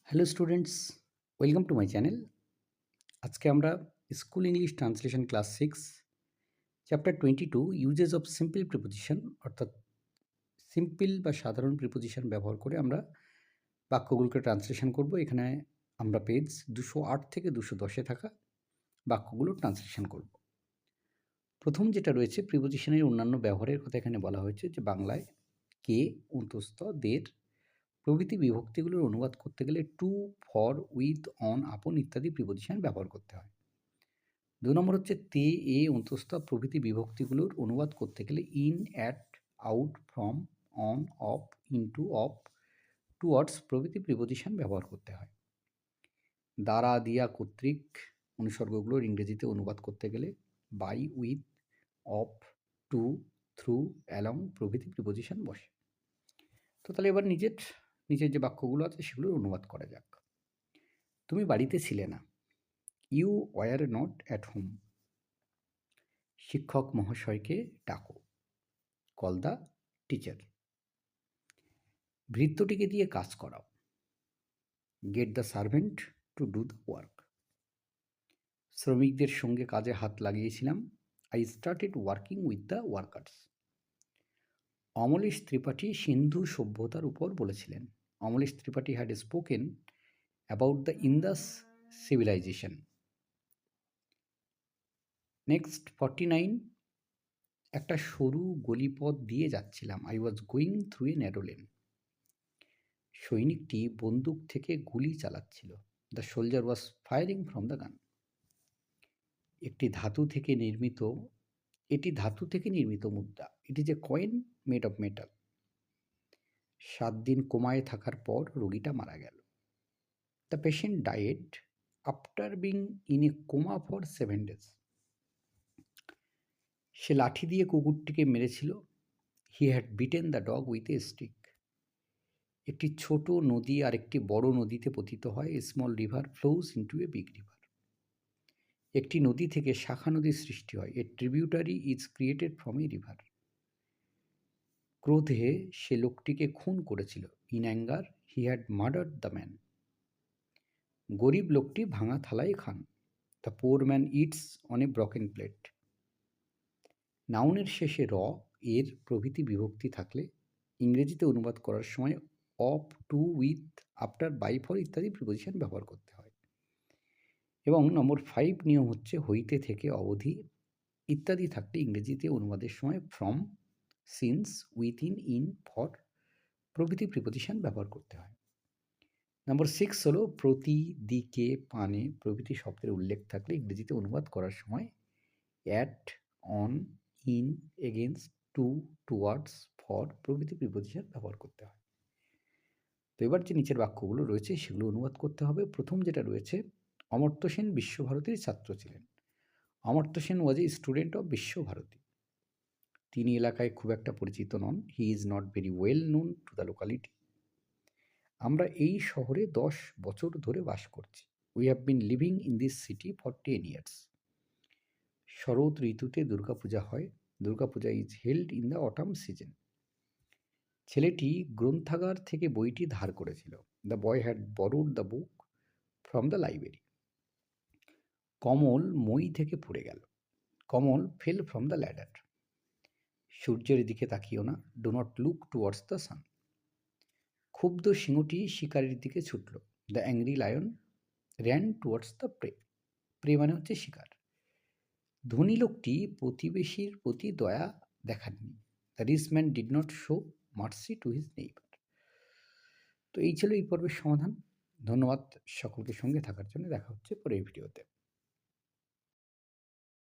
Hello students, welcome to my channel. আজকে আমরা school English translation class 6 chapter 22 uses of simple preposition অর্থাৎ simple বা সাধারণ preposition ব্যবহার করে আমরা বাক্যগুলোকে ট্রান্সলেশন করব। এখানে আমরা পেজ 208 থেকে 210-এ থাকা বাক্যগুলো ট্রান্সলেশন করব। প্রথম যেটা রয়েছে প্রিপোজিশনের অন্যান্য ব্যবহারের কথা এখানে বলা হয়েছে যে বাংলায় কে, অন্তস্থ, দের প্রভৃতি বিভক্তিগুলোর অনুবাদ করতে গেলে টু, ফর, উইথ, অন, আপন ইত্যাদি প্রিপোজিশন ব্যবহার করতে হয়। ২ নম্বর হচ্ছে তে, এ, অন্তস্থ প্রভৃতি বিভক্তিগুলোর অনুবাদ করতে গেলে in, at, out, from, on, of, into, of, towards প্রভৃতি প্রিপোজিশন ব্যবহার করতে হয়। দ্বারা, দিয়া, কর্তৃক অনুসর্গগুলোর ইংরেজিতে অনুবাদ করতে গেলে by, with, of, to, through, along প্রভৃতি প্রিপোজিশন বসে। তো তাহলে এবার নিজের যে বাক্যগুলো আছে সেগুলোর অনুবাদ করা যাক। তুমি বাড়িতে ছিলে না। You were not at home. শিক্ষক মহাশয়কে ডাকো। Call the teacher. ভৃত্যটিকে দিয়ে কাজ করাও। Get the servant to do the work. শ্রমিকদের সঙ্গে কাজে হাত লাগিয়েছিলাম। I started working with the workers. Amalesh Tripathi সিন্ধু সভ্যতার উপর বলেছিলেন। Amalesh Tripathi had spoken about the Indus civilization. Next 49, একটা সরু গলিপথ দিয়ে যাচ্ছিলাম। I was going through a narrow lane. সৈনিকটি বন্দুক থেকে গুলি চালাচ্ছিল। The soldier was firing from the gun. এটি ধাতু থেকে নির্মিত মুদ্রা। It is A coin made of metal. 7 দিন কোমায় থাকার পর রোগীটা মারা গেল। The patient died after being in a coma for 7 days. সে লাঠি দিয়ে কুকুরটিকে মেরেছিল। He had beaten the dog with a stick. একটি ছোট নদী আর একটি বড় নদীতে পতিত হয়। A small river flows into a big river. একটি নদী থেকে শাখা নদীর সৃষ্টি হয়। A tributary is created from a river. ক্রোধে সে লোকটিকে খুন করেছিল। In anger he had murdered the man. গরিব লোকটি ভাঙা থালায় খান। The poor man eats on a broken plate. নাউনের শেষে র, এর প্রভৃতি বিভক্তি থাকলে ইংরেজিতে অনুবাদ করার সময় of, to, with, after, by, for ইত্যাদি প্রিপোজিশন ব্যবহার করতে হয়। এবং নম্বর 5 নিয়ম হচ্ছে হইতে, থেকে, অবধি ইত্যাদি থাকলে ইংরেজিতে অনুবাদের সময় from, since, within, in, for প্রভৃতি প্রিপোজিশন ব্যবহার করতে হয়। নম্বর 6 হলো প্রতি, দিকে, পানে প্রভৃতি শব্দের উল্লেখ থাকলে ইংরেজিতে অনুবাদ করার সময় at, on, in, against, to, towards, for প্রভৃতি প্রিপোজিশন ব্যবহার করতে হয়। তো এবার যে নিচের বাক্যগুলো রয়েছে সেগুলো অনুবাদ করতে হবে। প্রথম যেটা রয়েছে, অমর্ত্য সেন বিশ্বভারতীর ছাত্র ছিলেন। Amartya Sen was a student of Visvabharati. তিনি এলাকায় খুব একটা পরিচিত নন। He is not very well known to the locality. আমরা এই শহরে 10 বছর ধরে বাস করছি। We have been living in this city for 10 years. শরৎ ঋতুতে দুর্গাপূজা হয়। Durgapuja is held in the autumn season. ছেলেটি গ্রন্থাগার থেকে বইটি ধার করেছিল। The boy had borrowed the book from the library. কমল মই থেকে পড়ে গেল। Kamal fell from the ladder. সূর্যের দিকে তাকিও না। Do not look towards the sun. ক্ষুব্ধ সিংহটি শিকারের দিকে ছুটল। The angry lion ran towards the prey. Prey মানে হচ্ছে শিকার। ধনী লোকটি প্রতিবেশীর প্রতি দয়া দেখাননি। The rich man did not show mercy to his neighbour. তো এই ছিল এই পর্বের সমাধান। ধন্যবাদ সকলকে সঙ্গে থাকার জন্য। দেখা হচ্ছে পরের ভিডিওতে।